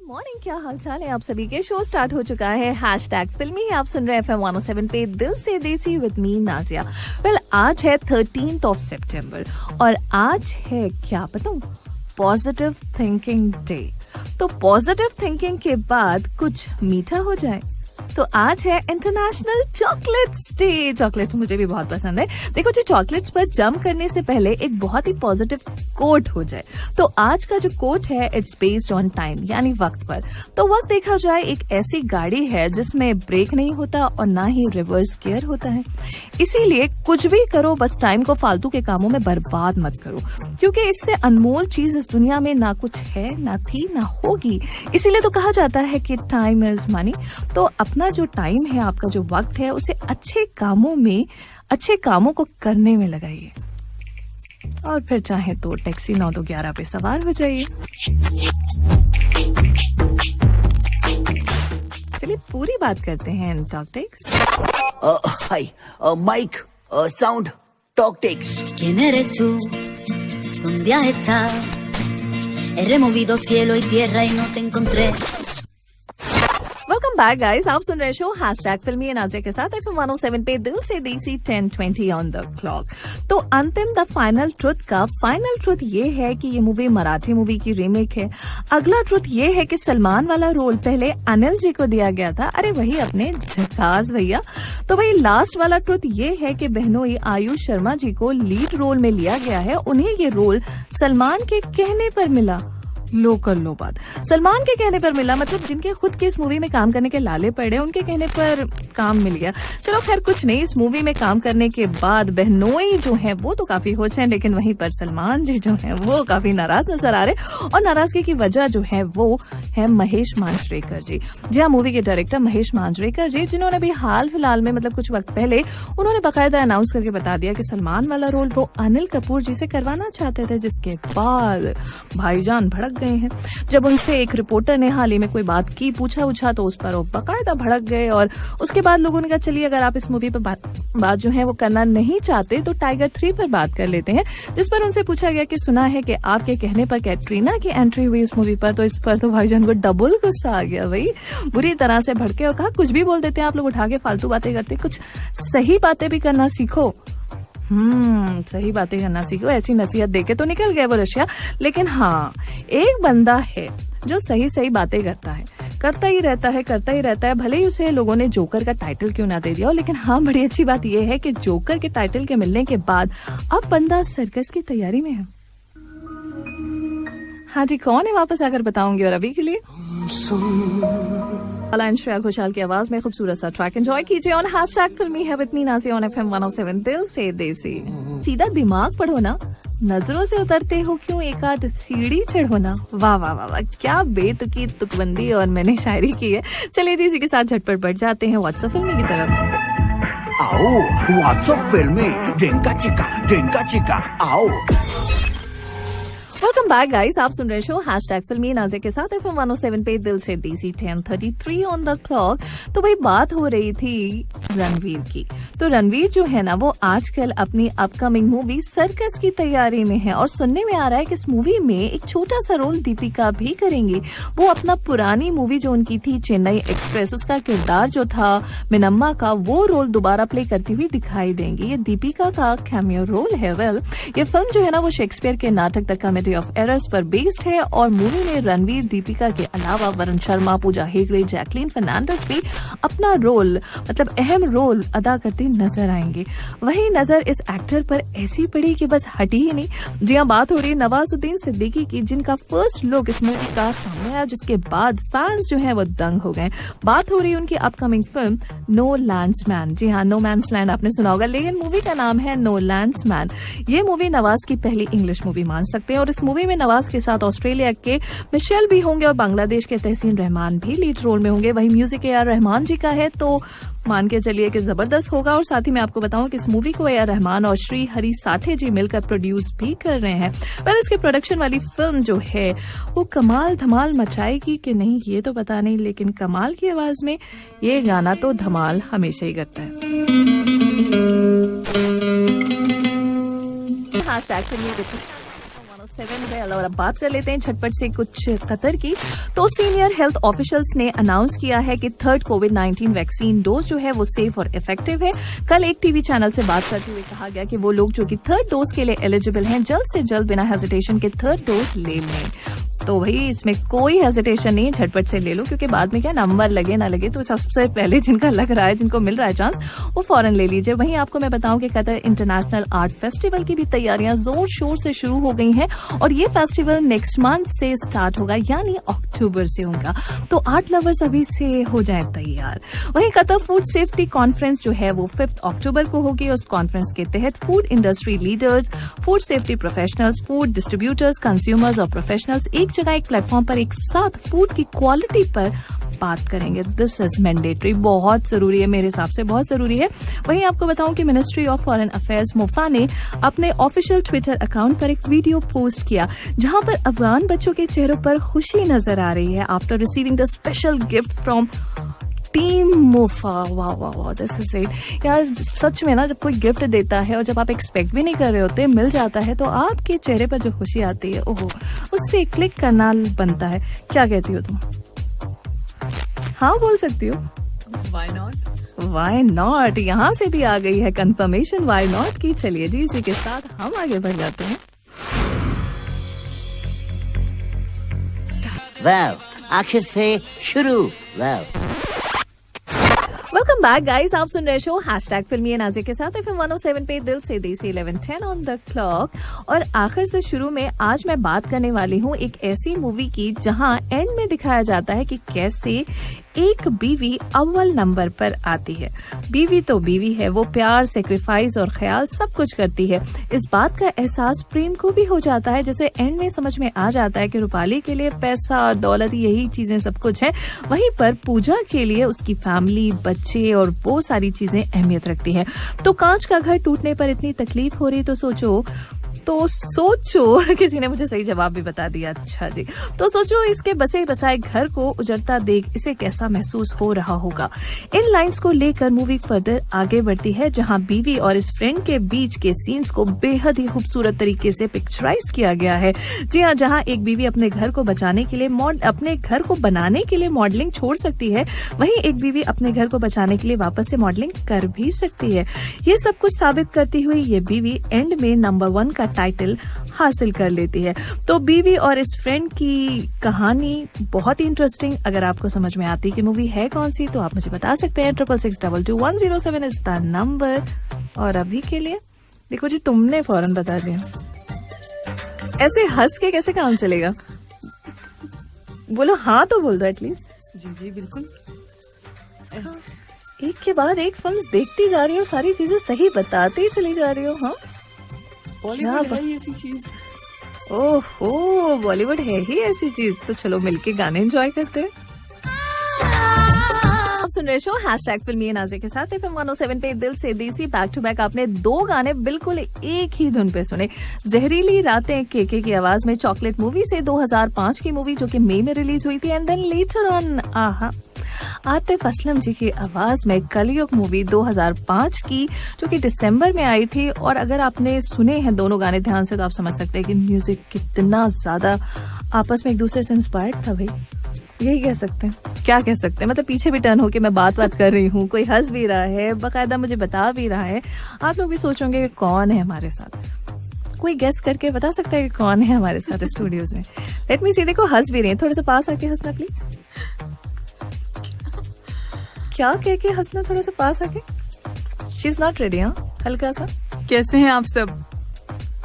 Morning, क्या हाल चाल है आप सभी के। शो स्टार्ट हो चुका है, हैशटैग फिल्मी है। आप सुन रहे हैं FM 107 पे दिल से देसी विद मी नाजिया। वेल, आज है 13 सितंबर और आज है क्या बताऊं, पॉजिटिव थिंकिंग डे। तो पॉजिटिव थिंकिंग के बाद कुछ मीठा हो जाए तो आज है इंटरनेशनल चॉकलेट्स डे। चॉकलेट्स मुझे भी बहुत पसंद है। देखो जी, चॉकलेट्स पर जंप करने से पहले एक बहुत ही पॉजिटिव कोट हो जाए तो आज का जो कोट है, इट्स बेस्ड ऑन टाइम, यानी वक्त पर। तो वक्त देखा जाए एक ऐसी गाड़ी है जिसमें ब्रेक नहीं होता और ना ही रिवर्स गियर होता है। इसीलिए कुछ भी करो, बस टाइम को फालतू के कामों में बर्बाद मत करो, क्योंकि इससे अनमोल चीज इस दुनिया में ना कुछ है, ना थी, ना होगी। इसीलिए तो कहा जाता है कि टाइम इज मनी। तो अपना जो टाइम है, आपका जो वक्त है, उसे अच्छे कामों को करने में लगाइए और फिर चाहे तो टैक्सी 9-11 पे सवार हो जाइए। चलिए पूरी बात करते हैं in talk techs. Hi, Mike, sound, talk takes. ¿Quién eres tú? ¿Dónde has estado? He removido cielo y tierra y no te encontré. Welcome back guys, आप सुन रहे शो हैशटैग फिल्मी नाजिया के साथ FM 107 पे दिल से देसी 10:20 ऑन द क्लॉक। तो अंतिम द फाइनल ट्रुथ का फाइनल ट्रुथ ये है कि ये मूवी मराठी मूवी की रीमेक है। अगला ट्रुथ ये है कि सलमान वाला रोल पहले अनिल जी को दिया गया था, अरे वही अपने झकास भैया। तो भाई लास्ट वाला ट्रुथ ये है कि बहनोई आयुष शर्मा जी को लीड रोल में लिया गया है। उन्हें ये रोल सलमान के कहने पर मिला। लो कर लो बात, सलमान के कहने पर मिला, मतलब जिनके खुद के इस मूवी में काम करने के लाले पड़े, उनके कहने पर काम मिल गया। चलो खैर कुछ नहीं, इस मूवी में काम करने के बाद बहनोई जो है वो तो काफी खुश हैं, लेकिन वहीं पर सलमान जी जो है वो काफी नाराज नजर आ रहे। और नाराजगी की वजह जो है वो है महेश मांजरेकर जी। जी हाँ, मूवी के डायरेक्टर महेश मांजरेकर जी, जिन्होंने भी हाल फिलहाल में मतलब कुछ वक्त पहले उन्होंने बाकायदा अनाउंस करके बता दिया कि सलमान वाला रोल वो अनिल कपूर जी से करवाना चाहते थे, जिसके बाद भाईजान भड़क गए हैं। जब उनसे एक रिपोर्टर ने हाल ही में कोई बात की, पूछा तो उस पर वो बाकायदा भड़क गए। और उसके बाद लोगों ने कहा चलिए अगर आप इस मूवी पर बात जो है वो करना नहीं चाहते तो टाइगर 3 पर बात कर लेते हैं। जिस पर उनसे पूछा गया कि सुना है कि आपके कहने पर कैटरीना की एंट्री हुई इस मूवी पर, तो इस पर तो भाईजान को डबल गुस्सा आ गया, भाई बुरी तरह से भड़के और कहा कुछ भी बोल देते हैं आप लोग, उठा के फालतू बातें करते, कुछ सही बातें भी करना सीखो। सही बातें करना सीखो। ऐसी नसीहत देके तो निकल गए वो रशिया। लेकिन हाँ, एक बंदा है जो सही बातें करता ही रहता है, भले ही उसे लोगों ने जोकर का टाइटल क्यों ना दे दिया हो। लेकिन हाँ, बड़ी अच्छी बात यह है कि जोकर के टाइटल के मिलने के बाद अब बंदा सर्कस की तैयारी में है। हाँ जी, कौन है वापस आकर बताऊंगी। और अभी के लिए श्रेया घोषाल की आवाज में खूबसूरत सा ट्रैक एंजॉय कीजिए ऑन हैशटैग फिल्मी है with me Nazia on FM 107 दिल से देसी। सीधा दिमाग पढ़ो ना, नजरों से उतरते हो क्यों एक आध सीढ़ी चढ़ो ना। वाह वाह वाह वाह, क्या बेतुकी तुकबंदी और मैंने शायरी की है। चलिए इसी के साथ झटपट बढ़ जाते हैं व्हाट्सएप फिल्मी की तरफ। आओ व्हाट्सएप फिल्मी, जेंका चिका आओ। वेलकम बैक गाइस, आप सुन रहे शो हैशटैग फिल्मी नाजिया के साथ FM 107 पे दिल से देसी 10:33 ऑन द क्लॉक। तो भाई बात हो रही थी रणवीर की। तो रणवीर जो है ना वो आजकल अपनी अपकमिंग मूवी सर्कस की तैयारी में है और सुनने में आ रहा है कि इस मूवी में एक छोटा सा रोल दीपिका भी करेंगी। वो अपना पुरानी मूवी जो उनकी थी चेन्नई एक्सप्रेस, उसका किरदार जो था मिनम्मा का, वो रोल दोबारा प्ले करती हुई दिखाई देंगी। ये दीपिका का कैमियो रोल है। वेल, ये फिल्म जो है ना वो शेक्सपियर के नाटक द कॉमेडी ऑफ एरर्स पर बेस्ड है और मूवी में रणवीर, दीपिका के अलावा वरुण शर्मा, पूजा हेगड़े, जैकलीन फर्नांडिस भी अपना रोल मतलब अहम रोल अदा करते नजर आएंगे। वही नजर इस एक्टर पर ऐसी पड़ी कि बस हटी ही नहीं। जी हाँ, बात हो रही है नवाजुद्दीन सिद्दीकी की, जिनका फर्स्ट लुक इस मूवी का सामने आया, जिसके बाद फैंस जो है वो दंग हो गए। बात हो रही है उनकी अपकमिंग फिल्म नो लैंड्समैन। जी हाँ, नो मैन्स लैंड आपने सुना होगा, लेकिन मूवी का नाम है नो लैंड्समैन। ये मूवी नवाज की पहली इंग्लिश मूवी मान सकते हैं और इस मूवी में नवाज के साथ ऑस्ट्रेलिया के मिशेल भी होंगे और बांग्लादेश के तहसीन रहमान भी लीड रोल में होंगे। वही म्यूजिक AR रहमान जी का है, तो मान के चलिए कि जबरदस्त होगा। और साथ ही मैं आपको बताऊं कि इस मूवी को AR रहमान और श्री हरी साठे जी मिलकर प्रोड्यूस भी कर रहे हैं। पर इसके प्रोडक्शन वाली फिल्म जो है वो कमाल धमाल मचाएगी कि नहीं ये तो पता नहीं, लेकिन कमाल की आवाज में ये गाना तो धमाल हमेशा ही करता है। 7 वेल। और अब बात कर लेते हैं झटपट से कुछ कतर की। तो सीनियर हेल्थ ऑफिशियल्स ने अनाउंस किया है कि थर्ड कोविड-19 वैक्सीन डोज जो है वो सेफ और इफेक्टिव है। कल एक टीवी चैनल से बात करते हुए कहा गया कि वो लोग जो कि थर्ड डोज के लिए एलिजिबल हैं जल्द से जल्द बिना हेजिटेशन के थर्ड डोज ले लें। तो भाई इसमें कोई हेजिटेशन नहीं, झटपट से ले लो, क्योंकि बाद में क्या नंबर लगे ना लगे, तो सबसे पहले जिनका लग रहा है, जिनको मिल रहा है चांस, वो फौरन ले लीजिए। वहीं आपको मैं बताऊं कि कतर इंटरनेशनल आर्ट फेस्टिवल की भी तैयारियां जोर शोर से शुरू हो गई हैं और ये फेस्टिवल नेक्स्ट मंथ से स्टार्ट होगा, यानी अक्टूबर से होगा। तो आर्ट लवर्स अभी से हो जाएं तैयार। वहीं कतर फूड सेफ्टी कॉन्फ्रेंस जो है वो 5 अक्टूबर को होगी। उस कॉन्फ्रेंस के तहत food industry leaders, food safety professionals, food distributors, consumers और प्रोफेशनल्स एक जगह एक प्लेटफॉर्म पर एक साथ फूड की क्वालिटी पर बात करेंगे। दिस इज मैंडेटरी, बहुत जरूरी है, मेरे हिसाब से बहुत जरूरी है। वहीं आपको बताऊं कि ministry of foreign affairs MOFA ने अपने ऑफिशियल ट्विटर अकाउंट पर एक वीडियो पोस्ट किया जहां पर अफगान बच्चों के चेहरों पर खुशी नजर आ रही है after receiving the special gift from team MOFA. वाह वाह वाह, दिस इज इट यार। सच में ना, जब कोई गिफ्ट देता है और जब आप एक्सपेक्ट भी नहीं कर रहे होते, मिल जाता है, तो आपके चेहरे पर जो खुशी आती है, ओहो, उससे क्लिक करना बनता है। क्या कहती हो तुम? हाँ बोल सकती हो। Why not? वाई नॉट, यहाँ से भी आ गई है कंफर्मेशन वाई नॉट की। चलिए जी, इसी के साथ हम आगे बढ़ जाते हैं। वाह, आखिर से शुरू। वाह। वेलकम बैक गाइस, आप सुन रहे शो हैशटैग फिल्मी नाज़िया के साथ FM 107 पे दिल से देसी 11:10 ऑन द क्लॉक। और आखिर से शुरू में आज मैं बात करने वाली हूँ एक ऐसी मूवी की जहाँ एंड में दिखाया जाता है कि कैसे एक बीवी अव्वल नंबर पर आती है। बीवी तो बीवी है, वो प्यार, सेक्रीफाइस और ख्याल सब कुछ करती है। इस बात का एहसास प्रेम को भी हो जाता है, जैसे एंड में समझ में आ जाता है कि रूपाली के लिए पैसा और दौलत यही चीजें सब कुछ है, वहीं पर पूजा के लिए उसकी फैमिली, बच्चे और वो सारी चीजें अहमियत रखती है। तो कांच का घर टूटने पर इतनी तकलीफ हो रही, तो सोचो किसी ने मुझे सही जवाब भी बता दिया। अच्छा जी, तो सोचो इसके बसे बसाए घर को उजड़ता देख इसे कैसा महसूस हो रहा होगा। इन लाइंस को लेकर मूवी फर्दर आगे बढ़ती है, जहां बीवी और इस फ्रेंड के बीच के सीन्स को बेहद ही खूबसूरत तरीके से पिक्चराइज किया गया है। जी हाँ, जहां एक बीवी अपने घर को बचाने के लिए अपने घर को बनाने के लिए मॉडलिंग छोड़ सकती है, वहीं एक बीवी अपने घर को बचाने के लिए वापस से मॉडलिंग कर भी सकती है। ये सब कुछ साबित करती हुई ये बीवी एंड में नंबर 1 का टाइटल हासिल कर लेती है। तो बीवी और इस फ्रेंड की कहानी बहुत ही इंटरेस्टिंग। अगर आपको समझ में आती कि मूवी है कौन सी, तो आप मुझे बता सकते हैं। 66622107 इज द नंबर। और अभी के लिए देखो जी, तुमने फौरन बता दिया। ऐसे हंस के कैसे काम चलेगा? बोलो हाँ तो बोल दो एटलीस्ट। जी जी बिल्कुल। एक के बाद एक फिल्म्स देखती जा रही हो, सारी चीजें सही बताती चली जा रही हो। हाँ, बॉलीवुड है ही ऐसी चीज। ओहो, बॉलीवुड है ही ऐसी चीज। तो चलो मिलके गाने एंजॉय करते हैं। आप सुन रहे शो हैशटैग फिल्मी नाज़िया के साथ FM 107 पे दिल से देसी। बैक टू बैक आपने 2 गाने बिल्कुल एक ही धुन पे सुने। जहरीली रातें केके की आवाज में चॉकलेट मूवी से 2005 की मूवी जो कि मई में रिलीज हुई थी, and then later on Atif Aslam ji की आवाज में कलयुग मूवी 2005 की जो कि दिसंबर में आई थी। और अगर आपने सुने हैं दोनों गाने ध्यान से, तो आप समझ सकते हैं कि म्यूजिक कितना ज्यादा आपस में एक दूसरे से इंस्पायर्ड था। भाई यही कह सकते हैं, क्या कह सकते हैं। मतलब पीछे भी टर्न होके मैं बात कर रही हूँ, कोई हंस भी रहा है, बकायदा मुझे बता भी रहा है। आप लोग भी सोचोगे कि कौन है हमारे साथ। कोई गेस करके बता सकता है कि कौन है हमारे साथ स्टूडियोज में? लेट मी सी। देखो हंस भी रही है, थोड़ा सा पास आके हंसना प्लीज। क्या कह के हंसना, थोड़ा सा पास आके। She is not ready. हाँ, हल्का सा। कैसे हैं आप सब?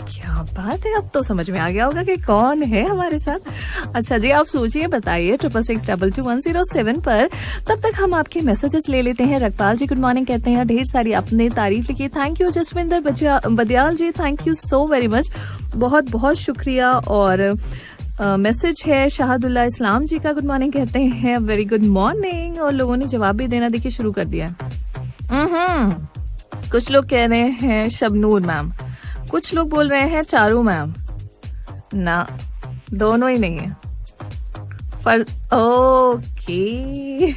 क्या बात है, अब तो समझ में आ गया होगा कि कौन है हमारे साथ। अच्छा जी, आप सोचिए, बताइए 66622107 पर। तब तक हम आपके मैसेजेस ले लेते हैं। रखपाल जी गुड मॉर्निंग कहते हैं, ढेर सारी आपने तारीफ लिखी। Thank you Jaswinder Badiyal ji, thank you so very much, बहुत बहुत शुक्रिया। और मैसेज है शाहदुल्ला इस्लाम जी का, गुड मॉर्निंग कहते हैं, वेरी गुड मॉर्निंग। और लोगों ने जवाब भी देना देखिए शुरू कर दिया। कुछ लोग कह रहे हैं शबनूर मैम, कुछ लोग बोल रहे हैं चारू मैम। ना, दोनों ही नहीं है। ओके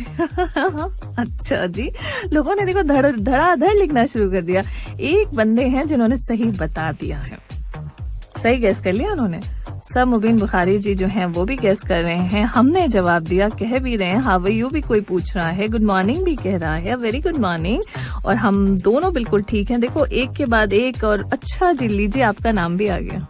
अच्छा जी, लोगों ने देखो धड़ाधड़ लिखना शुरू कर दिया। एक बंदे हैं जिन्होंने सही बता दिया है, सही गेस कर लिया उन्होंने। सब मुबीन बुखारी जी जो हैं वो भी गेस कर रहे हैं, हमने जवाब दिया, कह भी रहे हैं, हाउ आर यू भी कोई पूछ रहा है, गुड मॉर्निंग भी कह रहा है, वेरी गुड मॉर्निंग, और हम दोनों बिल्कुल ठीक हैं। देखो एक के बाद एक, और अच्छा जी लीजिए आपका नाम भी आ गया।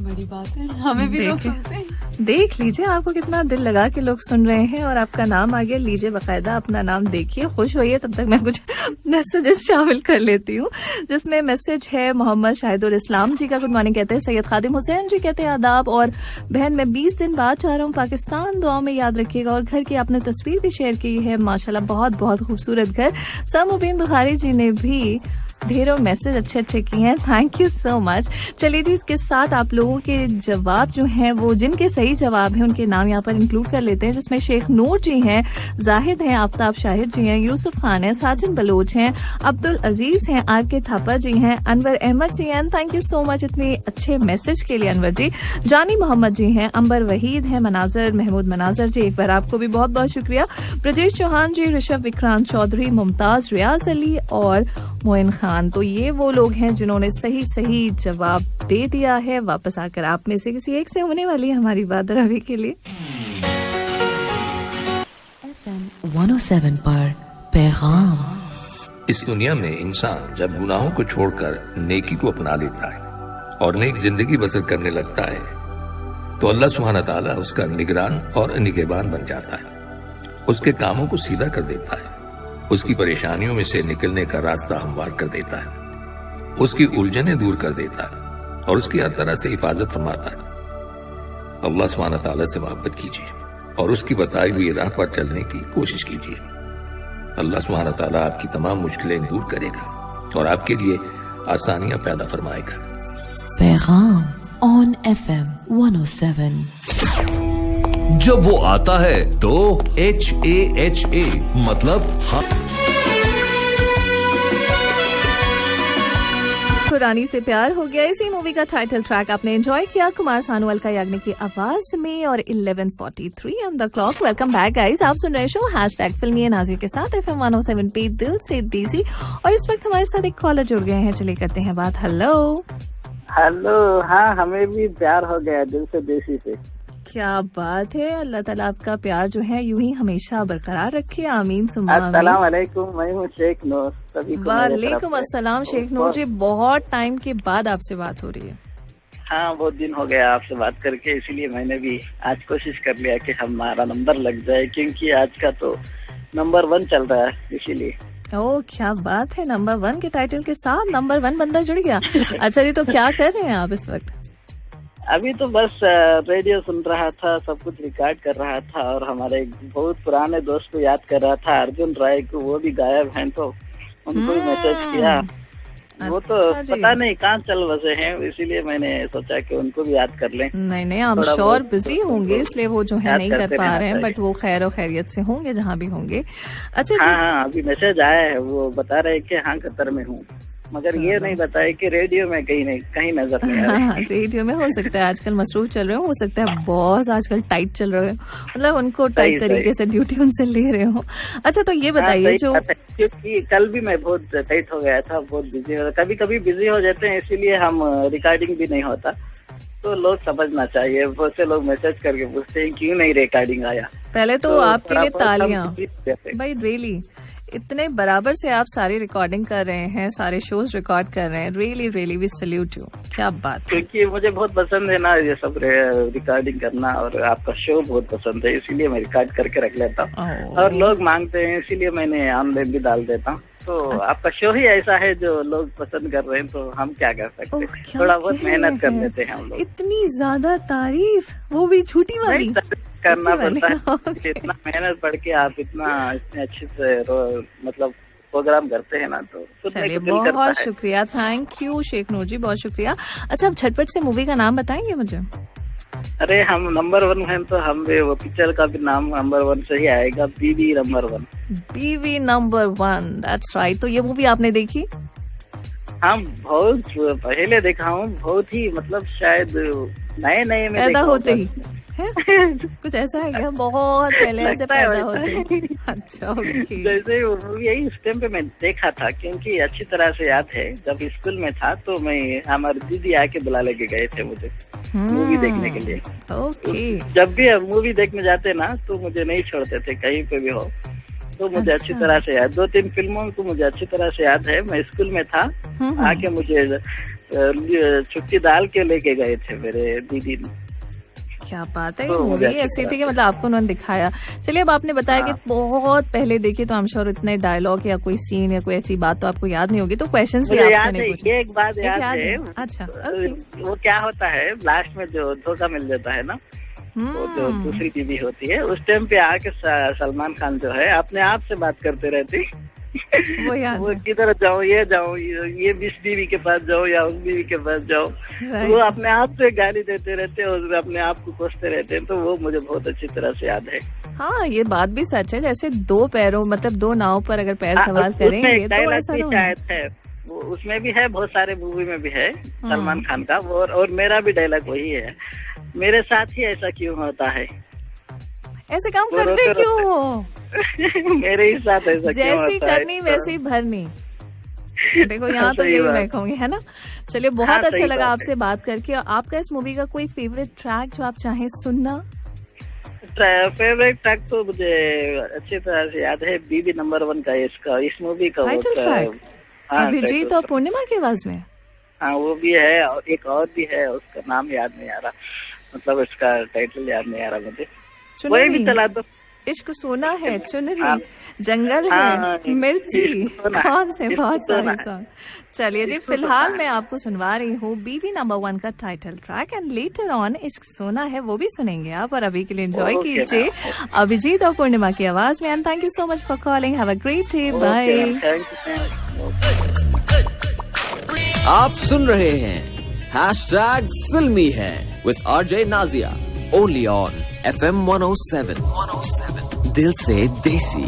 बड़ी बात है, हमें भी लोग सुनते हैं। देख लीजिए आपको कितना दिल लगा के लोग सुन रहे हैं और आपका नाम आ गया। लीजिए बकायदा अपना नाम देखिए, खुश होइए। तब तक मैं कुछ मैसेजेस शामिल कर लेती हूँ, जिसमें मैसेज है मोहम्मद शाहिदुल इस्लाम जी का, गुड मॉर्निंग कहते हैं। सैयद खादिम हुसैन जी कहते हैं आदाब, और बहन मैं 20 दिन बाद जा रहा हूँ पाकिस्तान, दुआ में याद रखिएगा। और घर की आपने तस्वीर भी शेयर की है, माशाल्लाह बहुत बहुत खूबसूरत घर। सब मुबीन बुखारी जी ने भी ढेरों मैसेज अच्छे अच्छे किए हैं, थैंक यू सो मच। चलिए जी, इसके साथ आप लोगों के जवाब जो हैं वो जिनके सही जवाब हैं उनके नाम यहाँ पर इंक्लूड कर लेते हैं, जिसमें शेख नूर जी हैं, जाहिद हैं, आफ्ताब शाहिद जी हैं, यूसुफ खान हैं, साजन बलोच हैं, अब्दुल अजीज हैं, आर के थापा जी हैं, अनवर अहमद जी हैं, थैंक यू सो मच इतने अच्छे मैसेज के लिए अनवर जी। जानी मोहम्मद जी हैं, अंबर वहीद हैं, मनाजर महमूद मनाजर जी, एक बार आपको भी बहुत बहुत शुक्रिया। ब्रजेश चौहान जी, ऋषभ विक्रांत चौधरी, मुमताज, रियाज अली और मोइन खान। तो ये वो लोग हैं जिन्होंने सही सही जवाब दे दिया है। वापस आकर आप में से किसी एक से होने वाली है हमारी बात रवि के लिए। FM 107 पर पैगाम। इस दुनिया में इंसान जब गुनाहों को छोड़कर नेकी को अपना लेता है और नेक जिंदगी बसर करने लगता है, तो अल्लाह सुब्हानहू व तआला उसका निगरान और निगहबान बन जाता है, उसके कामों को सीधा कर देता है, उसकी परेशानियों में से निकलने का रास्ता हमवार कर देता है, उसकी उलझनें दूर कर देता है और उसकी हर तरह से हिफाजत फरमाता है। अल्लाह सुब्हानहू व तआला से मोहब्बत कीजिए और उसकी बताई हुई राह पर चलने की कोशिश कीजिए। अल्लाह सुब्हानहू व तआला आपकी तमाम मुश्किलें दूर करेगा और आपके लिए आसानियां पैदा फरमाएगा। पैगाम ऑन FM 107। जब वो आता है तो HAHA मतलब रानी से प्यार हो गया, इसी मूवी का टाइटल ट्रैक आपने एंजॉय किया कुमार सानोवाल का याग्निक की आवाज में। और 11:43 on the clock. Welcome back guys, आप सुन रहे शो हैशटैग फिल्मी नाज़िर के साथ FM 107 पे दिल से देसी। और इस वक्त हमारे साथ एक कॉलर जुड़ गए हैं, चलिए करते हैं बात। हेलो हेलो, हाँ हमें भी प्यार हो गया दिल से देसी से। क्या बात है, अल्लाह ताला आपका प्यार जो है यूं ही हमेशा बरकरार रखे, आमीन सुम्मा आमीन। अस्सलाम वालेकुम, मैं हूँ शेख नूर। वालेकुम अस्सलाम शेख नूर जी, बहुत टाइम के बाद आपसे बात हो रही है। हाँ बहुत दिन हो गया आपसे बात करके, इसीलिए मैंने भी आज कोशिश कर लिया कि हमारा नंबर लग जाए, क्योंकि आज का तो नंबर 1 चल रहा है, इसीलिए। ओह क्या बात है, नंबर 1 के टाइटल के साथ नंबर 1 बंदा जुड़ गया। अच्छा जी, तो क्या कर रहे हैं आप इस वक्त? अभी तो बस रेडियो सुन रहा था, सब कुछ रिकॉर्ड कर रहा था और हमारे बहुत पुराने दोस्त को याद कर रहा था, अर्जुन राय को, वो भी गायब हैं तो उनको भी मैसेज किया। वो तो पता नहीं कहाँ चल बसे हैं, इसीलिए मैंने सोचा कि उनको भी याद कर लें। नहीं आप श्योर बिजी होंगे, इसलिए वो जो है नहीं कर पा रहे हैं, बट वो खैर और खैरियत से होंगे जहाँ भी होंगे। अच्छा हाँ, अभी मैसेज आया है, वो बता रहे कि हाँ कतर में हूँ, मगर ये नहीं बताया कि रेडियो में कहीं नजर नहीं आ रहा। रेडियो में हो सकता है आजकल मसरूफ चल रहे हो सकता है बॉस आजकल टाइट चल रहे हो, मतलब उनको टाइट तरीके से ड्यूटी उनसे ले रहे हो। अच्छा तो ये बताइए जो, क्योंकि कल भी मैं बहुत टाइट हो गया था, बहुत बिजी हो, कभी कभी बिजी हो जाते हैं, इसीलिए हम रिकॉर्डिंग भी नहीं होता, तो लोग समझना चाहिए। बहुत से लोग मैसेज करके पूछते हैं क्यों नहीं रिकॉर्डिंग आया। पहले तो आपके लिए तालियां भाई, रियली इतने बराबर से आप सारी रिकॉर्डिंग कर रहे हैं, सारे शोज रिकॉर्ड कर रहे हैं, really really we salute you, क्या बात। क्योंकि मुझे बहुत पसंद है ना ये सब रिकॉर्डिंग करना, और आपका शो बहुत पसंद है, इसीलिए मैं रिकॉर्ड करके रख लेता हूँ और लोग मांगते हैं, इसीलिए मैंने ऑनलाइन भी डाल देता हूँ। तो आपका शो ही ऐसा है जो लोग पसंद कर रहे हैं, तो हम क्या कर सकते हैं, थोड़ा बहुत मेहनत कर लेते हैं हम लोग। इतनी ज्यादा तारीफ, वो भी झूठी वाली करना पड़ता है। इतना मेहनत पढ़ के आप इतने अच्छे से मतलब प्रोग्राम करते हैं ना, तो चलिए बहुत शुक्रिया, थैंक यू शेख नूर जी, बहुत शुक्रिया। अच्छा, अब झटपट से मूवी का नाम बताएंगे मुझे? अरे हम नंबर 1 हैं तो हम वो पिक्चर का भी नाम नंबर 1 से ही आएगा, बीवी नंबर 1। बीवी नंबर 1, दैट्स राइट। तो ये मूवी आपने देखी? हाँ बहुत पहले देखा हूँ, बहुत ही मतलब शायद नए में पैदा होते ही है? कुछ ऐसा है क्या? बहुत पहले ऐसे लगता है पैदा वैसा। होते? अच्छा, ओके। जैसे वो मूवी यही उस टाइम पे मैं देखा था, क्योंकि अच्छी तरह से याद है जब स्कूल में था तो मैं हमारी दीदी आके बुला लेके गए थे मुझे मूवी देखने के लिए। ओके। जब भी हम मूवी देखने जाते ना तो मुझे नहीं छोड़ते थे कहीं पे भी हो, तो मुझे अच्छी तरह से याद, 2-3 फिल्मों को मुझे अच्छी तरह से याद है। मैं स्कूल में था, आके मुझे छुट्टी डाल के लेके गए थे मेरे दीदी। क्या बात है, ये तो मूवी मुझे अच्छी ऐसी तरह थी कि मतलब आपको उन्होंने दिखाया। चलिए, अब आपने बताया कि हाँ। बहुत पहले देखी, तो आई एम श्योर इतने डायलॉग या कोई सीन या कोई ऐसी बात तो आपको याद नहीं होगी, तो क्वेश्चंस भी मुझे आपसे याद नहीं है, पूछे। ये एक बात याद याद है। है? अच्छा, ओके। वो क्या होता है, लास्ट में जो धोखा मिल जाता है ना, वो जो दूसरी दीदी होती है, उस टाइम पे आके सलमान खान जो है अपने आप से बात करते रहती। वो याद वो है। किधर जाओ, ये इस बीवी के पास जाओ या उस बीवी के पास जाओ, Right. वो अपने आप से गाली देते रहते हैं और अपने आप को कोसते रहते हैं। तो वो मुझे बहुत अच्छी तरह से याद है। हाँ, ये बात भी सच है, जैसे दो पैरों मतलब दो नाव पर अगर पैर सवार करेंगे तो डायलॉग ऐसा भी तो शायद है, वो उसमें भी है, बहुत सारे मूवी में भी है सलमान खान का। और मेरा भी डायलॉग वही है, मेरे साथ ही ऐसा क्यों होता है, ऐसे काम वो करते रोते क्यों हो? मेरे ही साथ ऐसा क्यों जैसी होता है। करनी वैसी भरनी। देखो, यहाँ तो सही यही बात। मैं कहूंगी, है ना? चलिए, बहुत हाँ, अच्छा सही लगा बात आपसे बात करके। और आपका इस मूवी का कोई फेवरेट ट्रैक जो आप चाहें सुनना? फेवरेट ट्रैक तो मुझे अच्छी तरह से याद है, बीबी नंबर 1 का, इसका, इस मूवी का टाइटल ट्रैक अभिजीत और पूर्णिमा की आवाज में। हाँ, वो भी है, और एक और भी है, उसका नाम याद नहीं आ रहा, मतलब इसका टाइटल याद नहीं आ रहा मुझे। वही भी चला दो। इश्क सोना है, चुनरी, हाँ। जंगल हाँ, है, मिर्ची, इश्क सोना है, कौन से इश्क बहुत सोना सारे है। सॉन्ग। चलिए जी, फिलहाल मैं आपको सुनवा रही हूँ बीवी नंबर 1 का title track, and later on इश्क सोना है वो भी सुनेंगे आप। और अभी के लिए एंजॉय Okay, कीजिए अभिजीत और पूर्णिमा की आवाज में। And thank you so much for calling. Have a great day. Bye. आप सुन रहे हैं हैशटैग फिल्मी है with RJ Nazia, only on FM 107 दिल से देसी।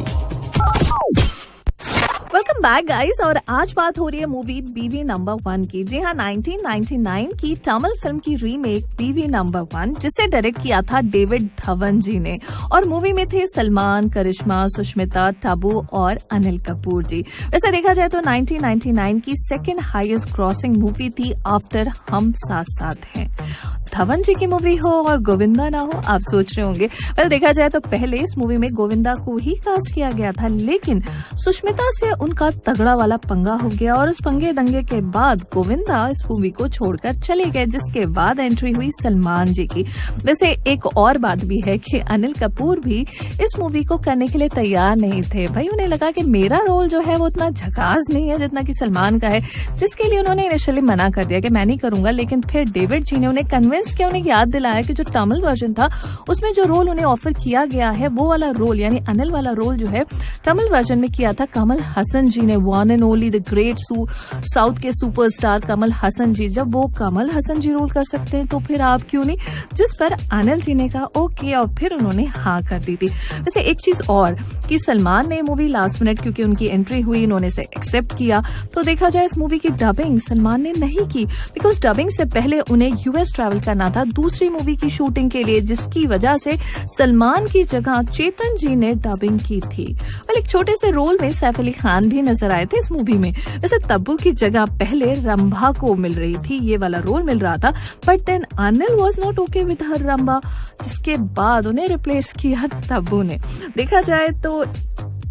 वेलकम बैक गाइस, और आज बात हो रही है मूवी बीवी नंबर 1 की। जी हाँ, 1999 की तमिल फिल्म की रीमेक बीवी नंबर 1, जिसे डायरेक्ट किया था डेविड धवन जी ने। और मूवी में थे सलमान, करिश्मा, सुष्मिता, टाबू और अनिल कपूर जी। वैसे देखा जाए तो 1999 की सेकेंड हाईएस्ट क्रॉसिंग मूवी थी आफ्टर हम साथ साथ हैं। धवन जी की मूवी हो और गोविंदा ना हो, आप सोच रहे होंगे। वेल, देखा जाए तो पहले इस मूवी में गोविंदा को ही कास्ट किया गया था, लेकिन सुष्मिता से उनका तगड़ा वाला पंगा हो गया और उस पंगे दंगे के बाद गोविंदा इस मूवी को छोड़कर चले गए, जिसके बाद एंट्री हुई सलमान जी की। वैसे एक और बात भी है कि अनिल कपूर भी इस मूवी को करने के लिए तैयार नहीं थे। भाई, उन्हें लगा कि मेरा रोल जो है वो उतना झकास नहीं है जितना कि सलमान का है, जिसके लिए उन्होंने इनिशियली मना कर दिया कि मैं नहीं करूंगा। लेकिन फिर डेविड जी ने उन्हें कन्विंस किया, उन्हें याद दिलाया कि जो तमिल वर्जन था उसमें जो रोल उन्हें ऑफर किया गया है, वो वाला रोल यानी अनिल वाला रोल जो है तमिल वर्जन में किया था कमल हसन जी ने। One and only the great south के सुपरस्टार कमल हसन जी। जब वो कमल हसन जी रोल कर सकते हैं तो फिर आप क्यों नहीं, जिस पर अनिल जी ने कहा ओके और फिर उन्होंने हाँ कर दी थी। वैसे एक चीज और कि सलमान ने मूवी लास्ट मिनट क्योंकि उनकी एंट्री हुई, इन्होंने इसे एक्सेप्ट किया। तो देखा जाए इस मूवी की डबिंग सलमान ने नहीं की, बिकॉज डबिंग से पहले उन्हें यूएस ट्रैवल करना था दूसरी मूवी की शूटिंग के लिए, जिसकी वजह से सलमान की जगह चेतन जी ने डबिंग की थी। एक छोटे से रोल में सैफ अली खान भी नजर आए थे इस मूवी में। वैसे तब्बू की जगह पहले रंभा को मिल रही थी, ये वाला रोल मिल रहा था, but then Anil was not okay with her Rambha, जिसके बाद उन्हें रिप्लेस किया तब्बू ने। देखा जाए तो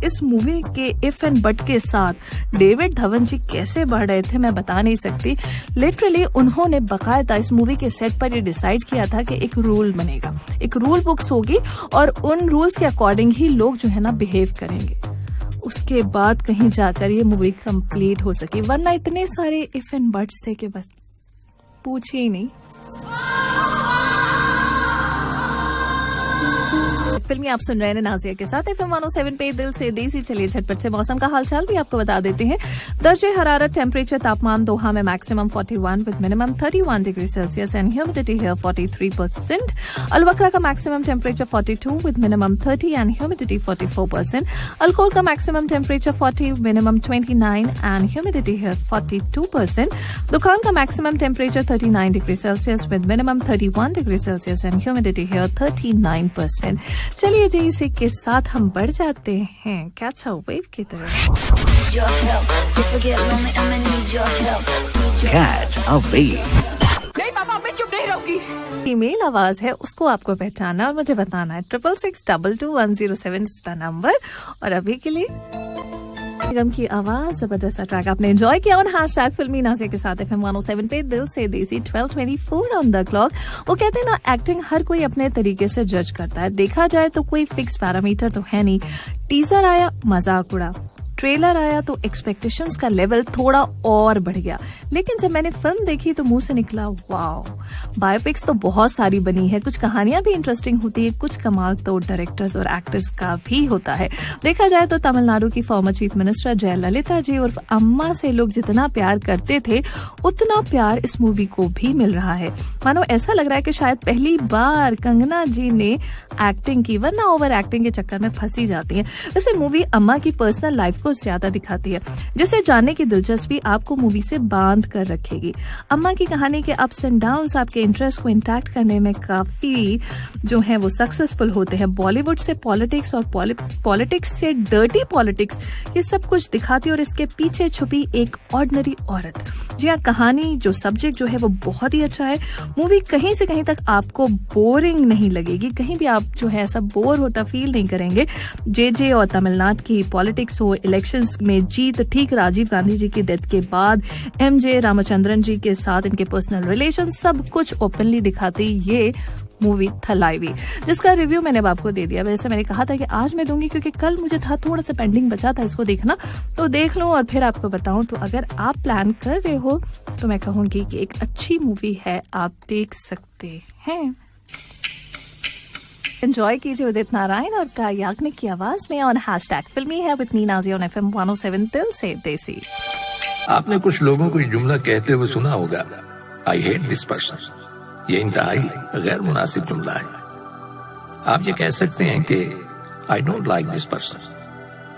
इस मूवी के इफ एंड बट के साथ डेविड धवन जी कैसे बढ़ रहे थे मैं बता नहीं सकती। लिटरली उन्होंने बकायदा इस मूवी के सेट पर ये डिसाइड किया था कि एक रूल बनेगा, एक रूल बुक्स होगी और उन रूल्स के अकॉर्डिंग ही लोग जो है ना बिहेव करेंगे। उसके बाद कहीं जाकर ये मूवी कंप्लीट हो सकी, वरना इतने सारे इफ एंड बट्स थे कि बस पूछिए ही नहीं। फिल्मी आप सुन रहे हैं नाजिया के साथ FM 107 पे दिल से देसी। चलिए झटपट से मौसम का हालचाल भी आपको बता देते हैं। दर्जे हरारत टेम्परेचर तापमान दोहा में maximum 41 with minimum 31 degree Celsius and humidity here 43%। अलवक्रा का maximum temperature 42 with minimum 30 and humidity 44%। Alcohol का maximum temperature 40 minimum 29 and humidity here 42%। दुकान का maximum temperature 39 degree Celsius with minimum 31 degree Celsius and humidity here 39%। चलिए जी, इसी के साथ हम बढ़ जाते हैं कैच अ वेव की तरफ। Catch a wave. ईमेल आवाज है, उसको आपको पहचानना और मुझे बताना है। 66622107 इस नंबर। और अभी के लिए निगम की आवाज, जबरदस्त ट्रैक आपने एंजॉय किया ऑन हैशटैग फिल्मी नाजिया के साथ FM 107 पे दिल से देसी। 12:24 ऑन द क्लॉक। वो कहते हैं ना, एक्टिंग हर कोई अपने तरीके से जज करता है। देखा जाए तो कोई फिक्स पैरामीटर तो है नहीं। टीजर आया, मजाक उड़ा। ट्रेलर आया तो एक्सपेक्टेशंस का लेवल थोड़ा और बढ़ गया। लेकिन जब मैंने फिल्म देखी तो मुंह से निकला वाओ। बायोपिक्स तो बहुत सारी बनी है, कुछ कहानियां भी इंटरेस्टिंग होती है, कुछ कमाल तो डायरेक्टर्स और एक्टर्स का भी होता है। देखा जाए तो तमिलनाडु की फॉर्मर चीफ मिनिस्टर जयललिता जी उर्फ अम्मा से लोग जितना प्यार करते थे, उतना प्यार इस मूवी को भी मिल रहा है। मानो ऐसा लग रहा है कि शायद पहली बार कंगना जी ने एक्टिंग की, वरना ओवर एक्टिंग के चक्कर में फंसी जाती है। वैसे मूवी अम्मा की पर्सनल लाइफ को ज्यादा दिखाती है, जिसे जानने की दिलचस्पी आपको मूवी से बांध कर रखेगी। अम्मा की कहानी के अप्स एंड डाउन्स आपके इंटरेस्ट को इंटैक्ट करने में काफी जो है वो सक्सेसफुल होते हैं। बॉलीवुड से पॉलिटिक्स और पॉलिटिक्स से डर्टी पॉलिटिक्स, ये सब कुछ दिखाती है और इसके पीछे छुपी एक ऑर्डिनरी औरत। जी हाँ, कहानी जो सब्जेक्ट जो है वो बहुत ही अच्छा है। मूवी कहीं से कहीं तक आपको बोरिंग नहीं लगेगी, कहीं भी आप जो है ऐसा बोर होता फील नहीं करेंगे। जे और तमिलनाडु की पॉलिटिक्स हो, इलेक्शंस में जीत, ठीक राजीव गांधी जी की डेथ के बाद MJ रामचंद्रन जी के साथ इनके पर्सनल रिलेशन, सब कुछ ओपनली दिखाती ये मूवी थलाईवी, जिसका रिव्यू मैंने आपको दे दिया। वैसे मैंने कहा था कि आज मैं दूंगी क्योंकि कल मुझे था थोड़ा सा पेंडिंग बचा था इसको देखना, तो देख लूं और फिर आपको बताऊं। तो अगर आप प्लान कर रहे हो तो मैं कहूंगी कि एक अच्छी मूवी है, आप देख सकते हैं। एंजॉय कीजिए उदित नारायण और का याग्निक की आवाज में ऑन हैशटैग फिल्मी है with me Nazia on FM 107 दिल से देसी। आपने कुछ लोगों को ये जुमला कहते हुए सुना होगा, आई हेट दिस पर्सन। ये इंतहाई गैर मुनासिब जुमला है। आप ये कह सकते हैं कि I don't like this person.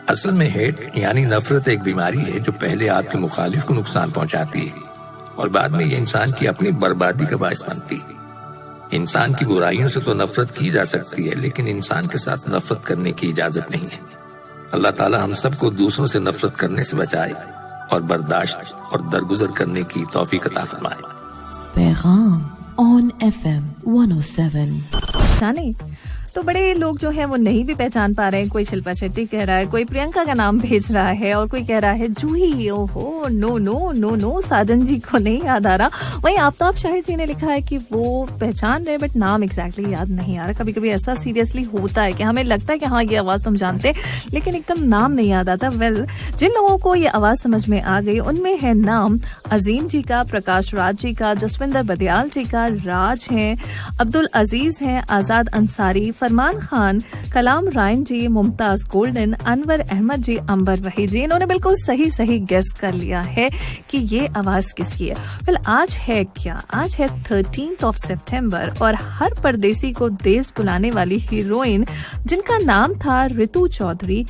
असल में हेट यानी नफरत एक बीमारी है जो पहले आपके मुखालिफ को नुकसान पहुंचाती है और बाद में ये इंसान की अपनी बर्बादी का बायस बनती है। इंसान की बुराइयों से तो नफरत की जा सकती है, लेकिन इंसान के साथ नफरत करने की इजाजत नहीं है। अल्लाह ताला हम सबको दूसरों से नफरत करने से बचाए और बर्दाश्त और दरगुजर करने की तौफीक अता फरमाए। पैगाम ऑन FM 107। जाने तो बड़े लोग जो हैं वो नहीं भी पहचान पा रहे हैं। कोई शिल्पा शेट्टी कह रहा है, कोई प्रियंका का नाम भेज रहा है और कोई कह रहा है जूही। ओहो नो नो नो नो, साजन जी को नहीं याद आ रहा। वहीं आफ्ताब शाहिद जी ने लिखा है कि वो पहचान रहे बट नाम एग्जैक्टली याद नहीं आ रहा। कभी कभी ऐसा सीरियसली होता है कि हमें लगता है कि हाँ ये आवाज तुम जानते, लेकिन एकदम नाम नहीं याद आता। वेल, जिन लोगों को ये आवाज समझ में आ गई उनमें है नाम अजीम जी का, प्रकाश राज जी का, जसविंदर बदियाल जी का, राज है, अब्दुल अजीज है, आजाद अंसारी, फरमान खान, कलाम रायन जी, मुमताज गोल्डन, अनवर अहमद जी, अंबर वहीद जी। इन्होंने बिल्कुल सही गेस कर लिया है कि ये आवाज किसकी है। वेल, आज है क्या? आज है 13 सितंबर और हर परदेसी को देश बुलाने वाली हीरोइन जिनका नाम था रितु चौधरी,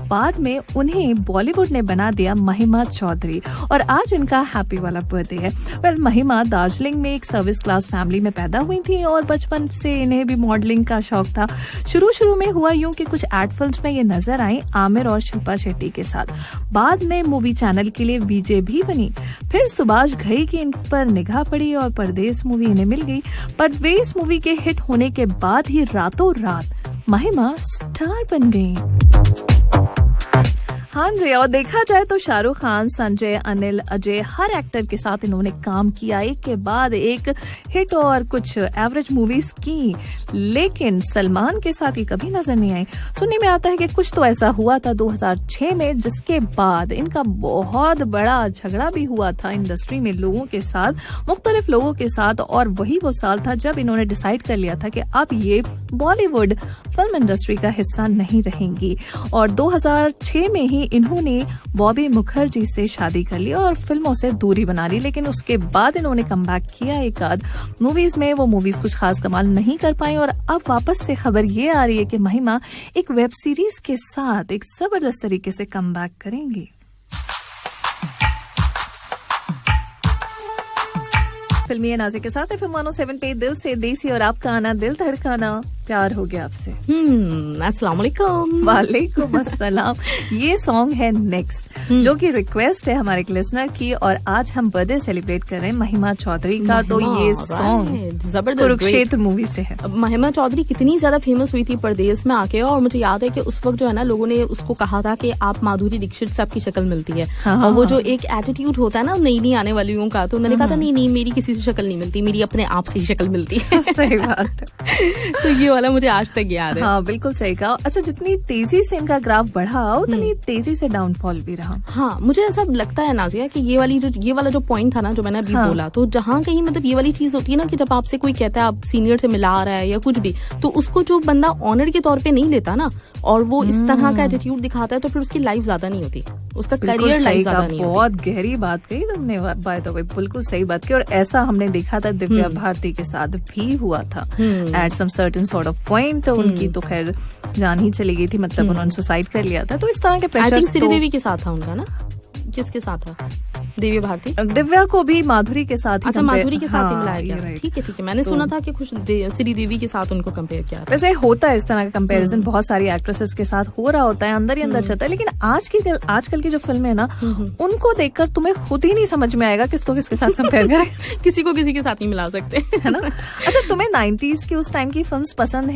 बाद में उन्हें बॉलीवुड ने बना दिया महिमा चौधरी और आज इनका हैप्पी वाला बर्थडे है। वेल, महिमा दार्जिलिंग में एक सर्विस क्लास फैमिली में पैदा हुई थी और बचपन से इन्हें भी मॉडलिंग का शौक था। शुरू में हुआ यूं कि कुछ एड फिल्म्स में ये नजर आई आमिर और शिल्पा शेट्टी के साथ। बाद में मूवी चैनल के लिए वीजे भी बनी। फिर सुभाष घई की इन पर निगाह पड़ी और परदेस मूवी इन्हें मिल गई। परदेस मूवी के हिट होने के बाद ही रातों रात महिमा स्टार बन गई। हाँ जी, और देखा जाए तो शाहरुख खान, संजय, अनिल, अजय हर एक्टर के साथ इन्होंने काम किया, एक के बाद एक हिट और कुछ एवरेज मूवीज की, लेकिन सलमान के साथ ये कभी नजर नहीं आई। सुनने में आता है कि कुछ तो ऐसा हुआ था 2006 में, जिसके बाद इनका बहुत बड़ा झगड़ा भी हुआ था इंडस्ट्री में लोगों के साथ, मुख्तलिफ लोगों के साथ, और वही वो साल था जब इन्होंने डिसाइड कर लिया था कि अब ये बॉलीवुड फिल्म इंडस्ट्री का हिस्सा नहीं रहेंगी। और 2006 में ही इन्होंने बॉबी मुखर्जी से शादी कर ली और फिल्मों से दूरी बना ली, लेकिन उसके बाद इन्होंने कमबैक किया एक आध मूवीज में। वो मूवीज कुछ खास कमाल नहीं कर पाई और अब वापस से खबर ये आ रही है कि महिमा एक वेब सीरीज के साथ एक जबरदस्त तरीके से कमबैक करेंगी। फिल्मी नाज़िया के साथ FM 107 पे दिल से देसी और आपका आना दिल धड़काना। प्यार हो गया आपसे। अस्सलाम वालेकुम। वालेकुम अस्सलाम। ये सॉन्ग है नेक्स्ट, जो कि रिक्वेस्ट है हमारे एक लिसनर की, और आज हम बर्थडे सेलिब्रेट कर रहे हैं महिमा चौधरी का। तो ये सॉन्ग जबरदस्त कुरुक्षेत्र मूवी से है। महिमा चौधरी कितनी ज्यादा फेमस हुई थी परदेश में आके, और मुझे याद है कि उस वक्त जो है ना लोगों ने उसको कहा था कि आप माधुरी दीक्षित से आपकी शक्ल मिलती है। और वो जो एक एटीट्यूड होता है ना नई आने वालियों का, तो उन्होंने कहा था नहीं मेरी किसी से शक्ल नहीं मिलती, मेरी अपने आप से ही शक्ल मिलती है। सही बात है। तो ये वाला मुझे आज तक याद है। हाँ बिल्कुल सही कहा। अच्छा, जितनी तेजी से इनका ग्राफ बढ़ा उतनी तेजी से डाउनफॉल भी रहा। हाँ, मुझे ऐसा लगता है नाज़िया कि ये वाला जो पॉइंट था ना जो मैंने अभी बोला, तो जहाँ कहीं मतलब ये वाली चीज होती है ना कि जब आपसे कोई कहता है आप सीनियर से मिला रहा है या कुछ भी, तो उसको जो बंदा ऑनर के तौर पे नहीं लेता ना, और वो इस तरह का एटीट्यूड दिखाता है, तो फिर उसकी लाइफ ज्यादा नहीं होती, उसका करियर लाइफ ज्यादा नहीं होती। बहुत गहरी बात कही तुमने, बाय द वे बिल्कुल सही बात की। और ऐसा हमने देखा था दिव्या भारती के साथ भी हुआ था at some certain sort of point. तो उनकी तो खैर जान ही चली गई थी, मतलब उन्होंने सुसाइड कर लिया था। तो इस तरह के प्रेशर श्रीदेवी के साथ था उनका ना, किसके साथ था? दिव्या भारती। दिव्या को भी माधुरी के साथ। अच्छा, माधुरी के साथ ही मिलाया गया। ठीक है। मैंने सुना था कि कुछ श्रीदेवी के साथ उनको कंपेयर किया। वैसे होता है इस तरह का कंपैरिजन, बहुत सारी एक्ट्रेसेस के साथ हो रहा होता है, अंदर ही अंदर चलता है। लेकिन आजकल की जो फिल्में है ना, उनको देखकर तुम्हें खुद ही नहीं समझ में आएगा किसको किसके साथ कंपेयर करें। किसी को किसी के साथ नहीं मिला सकते, है ना। अच्छा, तुम्हें 90s की उस टाइम की फिल्म्स पसंद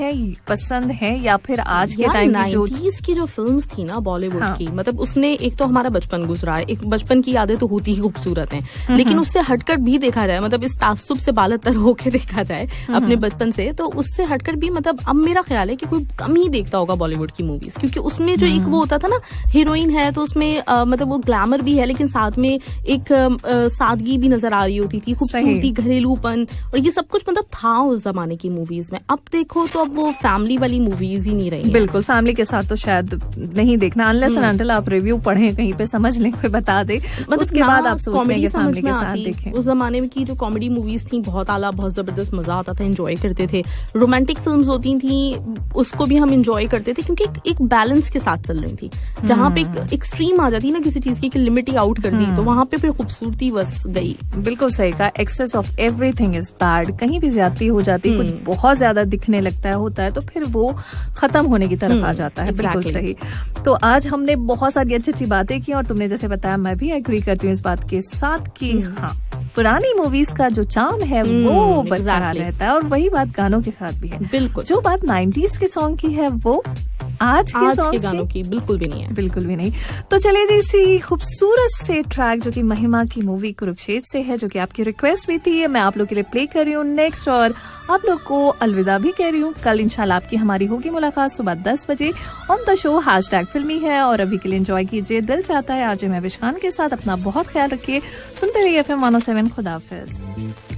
है या फिर आज के टाइम की? 90s की जो फिल्म्स थी ना बॉलीवुड की, मतलब उसने एक तो हमारा बचपन गुजरा है, एक बचपन की यादें तो होती ही खूबसूरत हैं, लेकिन उससे हटकर भी देखा जाए, मतलब इस तासुब से बालतर होके देखा जाए अपने बचपन से, तो उससे हटकर भी मतलब अब मेरा ख्याल है कि कोई कम ही देखता होगा बॉलीवुड की मूवीज, क्योंकि उसमें जो एक वो होता था ना, हीरोइन है तो उसमें मतलब वो ग्लैमर भी है, लेकिन साथ में एक सादगी भी नजर आ रही होती थी, खूबसूरती, घरेलूपन, और ये सब कुछ मतलब था उस जमाने की मूवीज में। अब देखो तो अब वो फैमिली वाली मूवीज ही नहीं रही। बिल्कुल, फैमिली के साथ तो शायद नहीं देखना, अनलेस एंड अनटिल आप रिव्यू पढ़ें कहीं पे, समझ लें, कोई बता दे, मतलब उसके बाद आप कॉमेडी फैमिली के साथ देखें। उस जमाने में की जो कॉमेडी मूवीज थी बहुत आला, बहुत जबरदस्त मजा आता था, एंजॉय करते थे। रोमांटिक फिल्म्स होती थी, उसको भी हम एंजॉय करते थे, क्योंकि एक बैलेंस के साथ चल रही थी। जहाँ पे एक्सट्रीम आ जाती ना किसी चीज की, लिमिट ही आउट कर दी, तो वहां पे फिर खूबसूरती बस गई। बिल्कुल सही कहा, excess of everything is bad. कहीं भी ज्यादती हो जाती, कुछ बहुत ज्यादा दिखने लगता है, होता है, तो फिर वो खत्म होने की तरफ आ जाता है। बिल्कुल सही। तो आज हमने बहुत सारी अच्छी अच्छी बातें की, और तुमने जैसे बताया, मैं भी एग्री करती हूँ इस बात के साथ कि हाँ, पुरानी मूवीज का जो चार्म है वो बरकरार रहता है, और वही बात गानों के साथ भी है। बिल्कुल, जो बात 90s के सॉन्ग की है वो आज के गानों की बिल्कुल भी नहीं है। बिल्कुल भी नहीं। तो चलिए जी, इसी खूबसूरत से ट्रैक जो कि महिमा की मूवी कुरुक्षेत्र से है, जो कि आपकी रिक्वेस्ट भी थी, मैं आप लोग के लिए प्ले कर रही हूँ नेक्स्ट, और आप लोग को अलविदा भी कह रही हूँ। कल इंशाल्लाह आपकी हमारी होगी मुलाकात सुबह 10 बजे ऑन द शो #फिल्मी है। और अभी के लिए एंजॉय कीजिए, दिल चाहता है आरजे महविश खान के साथ। अपना बहुत ख्याल रखिए, सुनते रहिए FM 107। खुदा हाफिज।